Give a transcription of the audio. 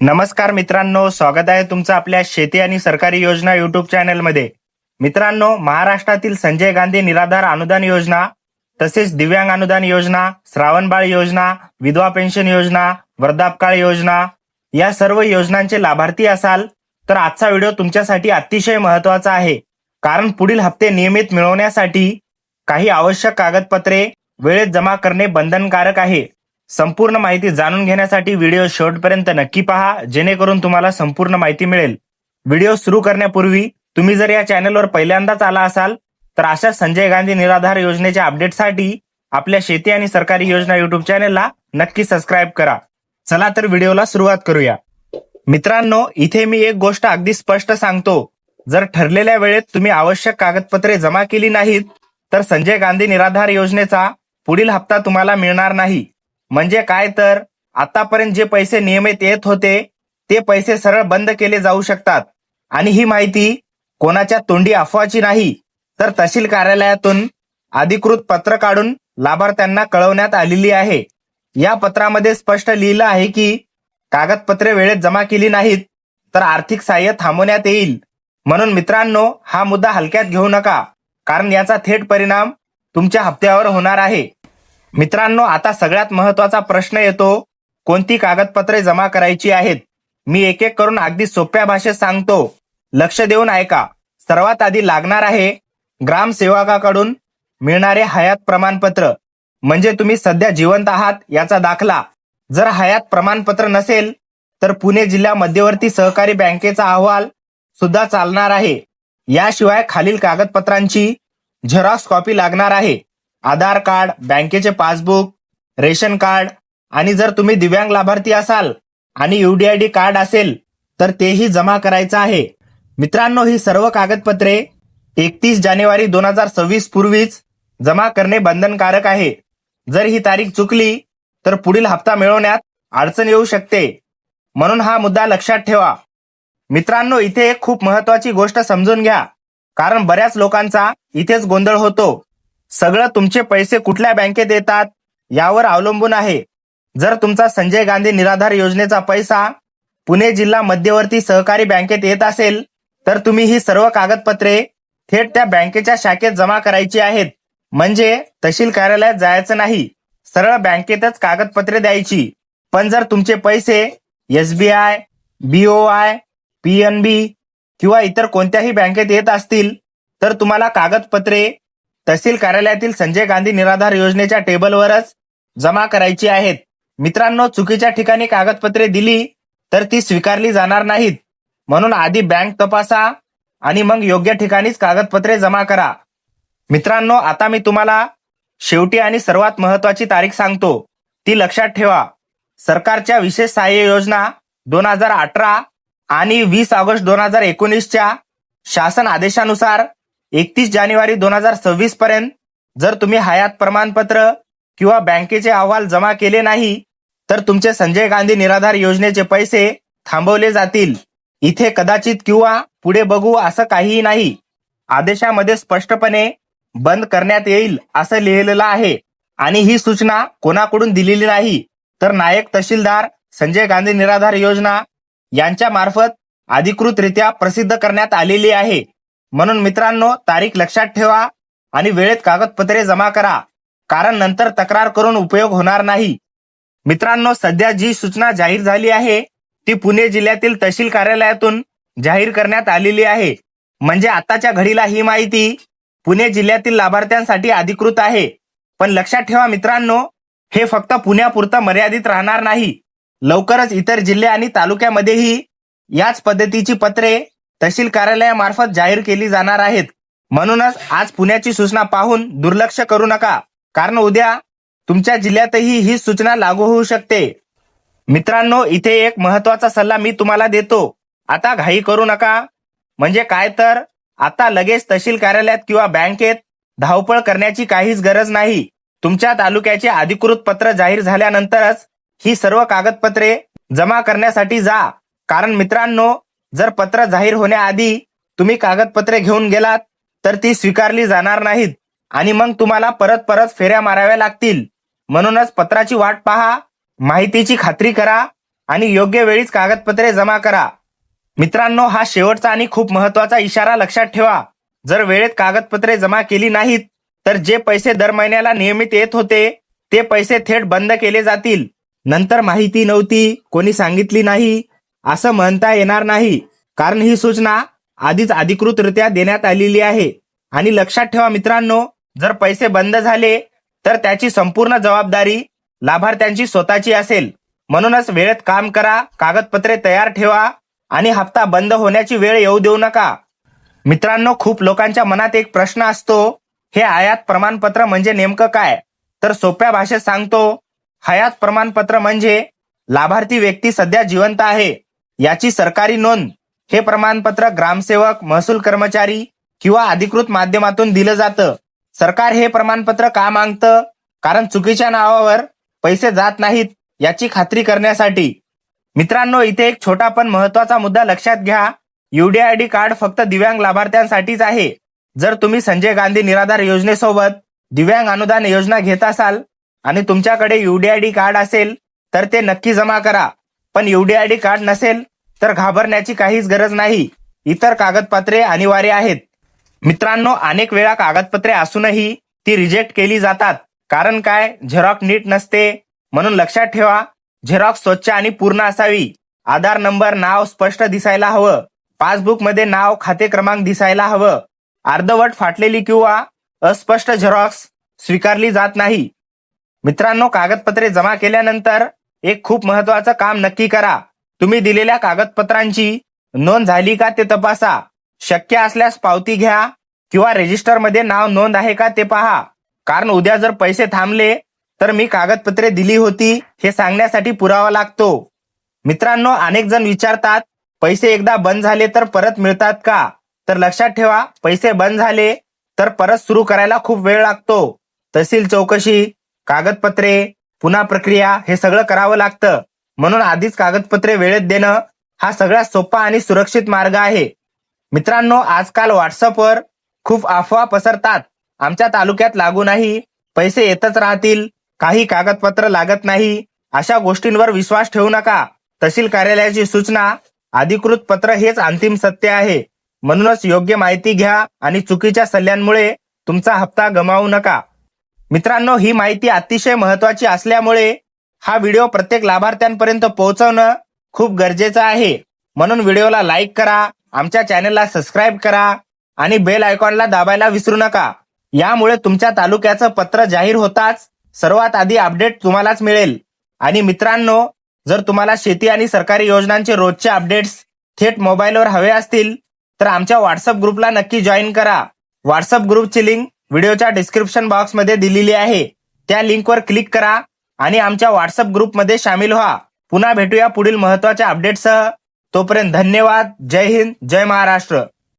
नमस्कार मित्रांनो, स्वागत आहे तुमचं आपल्या शेती आणि सरकारी योजना युट्यूब चॅनलमध्ये। मित्रांनो, महाराष्ट्रातील संजय गांधी निराधार अनुदान योजना, तसेच दिव्यांग अनुदान योजना, श्रावणबाळ योजना, विधवा पेन्शन योजना, वृद्धापकाळ योजना या सर्व योजनांचे लाभार्थी असाल तर आजचा व्हिडिओ तुमच्यासाठी अतिशय महत्त्वाचा आहे। कारण पुढील हप्ते नियमित मिळवण्यासाठी काही आवश्यक कागदपत्रे वेळेत जमा करणे बंधनकारक आहे। संपूर्ण माहिती जाणून घेण्यासाठी व्हिडिओ शेवटपर्यंत नक्की पहा, जेणेकरून तुम्हाला संपूर्ण माहिती मिळेल। व्हिडिओ सुरू करण्यापूर्वी तुम्ही जर या चॅनलवर पहिल्यांदाच आला असाल तर अशा संजय गांधी निराधार योजनेच्या अपडेटसाठी आपल्या शेती आणि सरकारी योजना युट्यूब चॅनलला नक्की सबस्क्राईब करा। चला तर व्हिडिओला सुरुवात करूया। मित्रांनो, इथे मी एक गोष्ट अगदी स्पष्ट सांगतो, जर ठरलेल्या वेळेत तुम्ही आवश्यक कागदपत्रे जमा केली नाहीत तर संजय गांधी निराधार योजनेचा पुढील हप्ता तुम्हाला मिळणार नाही। म्हणजे काय तर आतापर्यंत जे पैसे नियमित येत होते ते पैसे सरळ बंद केले जाऊ शकतात। आणि ही माहिती कोणाच्या तोंडी अफवाची नाही, तर तहसील कार्यालयातून अधिकृत पत्र काढून लाभार्थ्यांना कळवण्यात आलेली आहे। या पत्रामध्ये स्पष्ट लिहिलं आहे की कागदपत्रे वेळेत जमा केली नाहीत तर आर्थिक सहाय्य थांबवण्यात येईल। म्हणून मित्रांनो, हा मुद्दा हलक्यात घेऊ नका, कारण याचा थेट परिणाम तुमच्या हप्त्यावर होणार आहे। मित्रांनो, आता सगळ्यात महत्त्वाचा प्रश्न येतो, कोणती कागदपत्रे जमा करायची आहेत। मी एक एक करून अगदी सोप्या भाषेत सांगतो, लक्ष देऊन ऐका। सर्वात आधी लागणार आहे ग्रामसेवकाकडून मिळणारे हयात प्रमाणपत्र, म्हणजे तुम्ही सध्या जिवंत आहात याचा दाखला। जर हयात प्रमाणपत्र नसेल तर पुणे जिल्हा मध्यवर्ती सहकारी बँकेचा अहवाल सुद्धा चालणार आहे। याशिवाय खालील कागदपत्रांची झेरॉक्स कॉपी लागणार आहे: आधार कार्ड, बँकेचे पासबुक, रेशन कार्ड, आणि जर तुम्ही दिव्यांग लाभार्थी असाल आणि UDID कार्ड असेल तर तेही जमा करायचं आहे। मित्रांनो, ही सर्व कागदपत्रे 31 जानेवारी 2026 पूर्वीच जमा करणे बंधनकारक आहे। जर ही तारीख चुकली तर पुढील हप्ता मिळवण्यात अडचण येऊ शकते, म्हणून हा मुद्दा लक्षात ठेवा। मित्रांनो, इथे एक खूप महत्त्वाची गोष्ट समजून घ्या, कारण बऱ्याच लोकांचा इथेच गोंधळ होतो। सगळं तुमचे पैसे कुठल्या बँकेत येतात यावर अवलंबून आहे। जर तुमचा संजय गांधी निराधार योजनेचा पैसा पुणे जिल्हा मध्यवर्ती सहकारी बँकेत येत असेल तर तुम्ही ही सर्व कागदपत्रे थेट त्या बँकेच्या शाखेत जमा करायची आहेत। म्हणजे तहसील कार्यालयात जायचं नाही, सरळ बँकेतच कागदपत्रे द्यायची। पण जर तुमचे पैसे SBI, BOI, PNB किंवा इतर कोणत्याही बँकेत येत असतील तर तुम्हाला कागदपत्रे तहसील कार्यालयातील संजय गांधी निराधार योजनेच्या टेबलवरच जमा करायची आहेत। मित्रांनो, चुकीच्या ठिकाणी कागदपत्रे दिली तर ती स्वीकारली जाणार नाहीत, म्हणून आधी बँक तपासा आणि मग योग्य ठिकाणीच कागदपत्रे जमा करा। मित्रांनो, आता मी तुम्हाला शेवटी आणि सर्वात महत्त्वाची तारीख सांगतो, ती लक्षात ठेवा। सरकारच्या विशेष सहाय्य योजना 2018 आणि 20 ऑगस्ट 2019च्या शासन आदेशानुसार 31 जानेवारी 2026 पर्यंत जर तुम्ही हयात प्रमाणपत्र किंवा बँकेचे अहवाल जमा केले नाही तर तुमचे संजय गांधी निराधार योजनेचे पैसे थांबवले जातील। इथे कदाचित किंवा पुढे बघू असं काहीही नाही। आदेशामध्ये स्पष्टपणे बंद करण्यात येईल असं लिहिलेलं आहे, आणि ही सूचना कोणाकडून दिलेली नाही तर नायक तहसीलदार, संजय गांधी निराधार योजना यांच्या मार्फत अधिकृतरित्या प्रसिद्ध करण्यात आलेली आहे। म्हणून मित्रांनो, तारीख लक्षात ठेवा आणि वेळेत कागदपत्रे जमा करा, कारण नंतर तक्रार करून उपयोग होणार नाही। मित्रांनो, सध्या जी सूचना जाहीर झाली आहे ती पुणे जिल्ह्यातील तहसील कार्यालयातून जाहीर करण्यात आलेली आहे। म्हणजे आताच्या घडीला ही माहिती पुणे जिल्ह्यातील लाभार्थ्यांसाठी अधिकृत आहे। पण लक्षात ठेवा मित्रांनो, हे फक्त पुण्यापुरतं मर्यादित राहणार नाही। लवकरच इतर जिल्हे आणि तालुक्यामध्येही याच पद्धतीची पत्रे तहसील कार्यालयामार्फत जाहीर केली जाणार आहेत। म्हणूनच आज पुण्याची सूचना पाहून दुर्लक्ष करू नका, कारण उद्या तुमच्या जिल्ह्यातही ही सूचना लागू होऊ शकते। मित्रांनो, इथे एक महत्त्वाचा सल्ला मी तुम्हाला देतो, आता घाई करू नका। म्हणजे काय तर आता लगेच तहसील कार्यालयात किंवा बँकेत धावपळ करण्याची काहीच गरज नाही। तुमच्या तालुक्याचे अधिकृत पत्र जाहीर झाल्यानंतरच ही सर्व कागदपत्रे जमा करण्यासाठी जा। कारण मित्रांनो, जर पत्र जाहीर होण्याआधी तुम्ही कागदपत्रे घेऊन गेलात तर ती स्वीकारली जाणार नाहीत आणि मग तुम्हाला परत परत फेऱ्या माराव्या लागतील। म्हणूनच पत्राची वाट पहा, माहितीची खात्री करा आणि योग्य वेळीच कागदपत्रे जमा करा. मित्रांनो, हा शेवटचा आणि खूप महत्वाचा इशारा लक्षात ठेवा. जर वेळेत कागदपत्रे जमा केली नाहीत तर जे पैसे दर महिन्याला नियमित येत होते ते पैसे थेट बंद केले जातील. नंतर माहिती नव्हती, कोणी सांगितली नाही असं म्हणता येणार नाही, कारण ही सूचना आधीच अधिकृतरित्या देण्यात आलेली आहे. आणि लक्षात ठेवा मित्रांनो, जर पैसे बंद झाले तर त्याची संपूर्ण जबाबदारी लाभार्थ्यांची स्वतःची असेल. म्हणूनच वेळेत काम करा, कागदपत्रे तयार ठेवा आणि हप्ता बंद होण्याची वेळ येऊ देऊ नका. मित्रांनो, खूप लोकांच्या मनात एक प्रश्न असतो, हे हयात प्रमाणपत्र म्हणजे नेमकं काय? तर सोप्या भाषेत सांगतो, हयात प्रमाणपत्र म्हणजे लाभार्थी व्यक्ती सध्या जिवंत आहे याची सरकारी नोंद. हे प्रमाणपत्र ग्रामसेवक, महसूल कर्मचारी किंवा अधिकृत माध्यमातून दिलं जातं. सरकार हे प्रमाणपत्र का मागतं? कारण चुकीच्या नावावर पैसे जात नाहीत याची खात्री करण्यासाठी. मित्रांनो, इथे एक छोटा पण महत्वाचा मुद्दा लक्षात घ्या. UDID कार्ड फक्त दिव्यांग लाभार्थ्यांसाठीच आहे. जर तुम्ही संजय गांधी निराधार योजनेसोबत दिव्यांग अनुदान योजना घेत असाल आणि तुमच्याकडे UDID कार्ड असेल तर ते नक्की जमा करा. पण UDID कार्ड नसेल तर घाबरण्याची काहीच गरज नाही. इतर कागदपत्रे अनिवार्य आहेत. मित्रांनो, अनेक वेळा कागदपत्रे असूनही ती रिजेक्ट केली जातात. कारण काय? झेरॉक्स नीट नसते. म्हणून लक्षात ठेवा, झेरॉक्स स्वच्छ आणि पूर्ण असावी. आधार नंबर, नाव स्पष्ट दिसायला हवं. पासबुकमध्ये नाव, खाते क्रमांक दिसायला हवं. अर्धवट फाटलेली किंवा अस्पष्ट झेरॉक्स स्वीकारली जात नाही. मित्रांनो, कागदपत्रे जमा केल्यानंतर एक खूप महत्वाचं काम नक्की करा. तुम्ही दिलेल्या कागदपत्रांची नोंद झाली का ते तपासा. शक्य असल्यास पावती घ्या किंवा रजिस्टरमध्ये नाव नोंद आहे का ते पहा. कारण उद्या जर पैसे थांबले तर मी कागदपत्रे दिली होती हे सांगण्यासाठी पुरावा लागतो. मित्रांनो, अनेक जण विचारतात, पैसे एकदा बंद झाले तर परत मिळतात का? तर लक्षात ठेवा, पैसे बंद झाले तर परत सुरू करायला खूप वेळ लागतो. तहसील चौकशी, कागदपत्रे, पुन्हा प्रक्रिया हे सगळं करावं लागतं. म्हणून आधीच कागदपत्रे वेळेत देणं हा सगळ्यात सोपा आणि सुरक्षित मार्ग आहे. मित्रांनो, आजकाल व्हॉट्सअपवर खूप अफवा पसरतात. आमच्या तालुक्यात लागू नाही, पैसे येतच राहतील, काही कागदपत्र लागत नाही, अशा गोष्टींवर विश्वास ठेवू नका. तहसील कार्यालयाची सूचना, अधिकृत पत्र हेच अंतिम सत्य आहे. म्हणूनच योग्य माहिती घ्या आणि चुकीच्या सल्ल्यांमुळे तुमचा हप्ता गमावू नका. मित्रांनो, ही माहिती अतिशय महत्वाची असल्यामुळे हा व्हिडिओ प्रत्येक लाभार्थ्यांपर्यंत पोहोचवणं खूप गरजेचं आहे. म्हणून व्हिडिओला लाईक करा, आमच्या चॅनलला सबस्क्राईब करा आणि बेल आयकॉनला दाबायला विसरू नका. यामुळे तुमच्या तालुक्याचं पत्र जाहीर होताच सर्वात आधी अपडेट तुम्हालाच मिळेल. आणि मित्रांनो, जर तुम्हाला शेती आणि सरकारी योजनांचे रोजचे अपडेट्स थेट मोबाईलवर हवे असतील तर आमच्या व्हॉट्सअप ग्रुपला नक्की जॉईन करा. व्हॉट्सअप ग्रुपची लिंक व्हिडिओच्या डिस्क्रिप्शन बॉक्समध्ये दिलेली आहे. त्या लिंकवर क्लिक करा आणि आमच्या व्हॉट्सअप ग्रुपमध्ये सामील व्हा. पुन्हा भेटूया पुढील महत्त्वाच्या अपडेटसह. तोपर्यंत धन्यवाद. जय हिंद, जय महाराष्ट्र.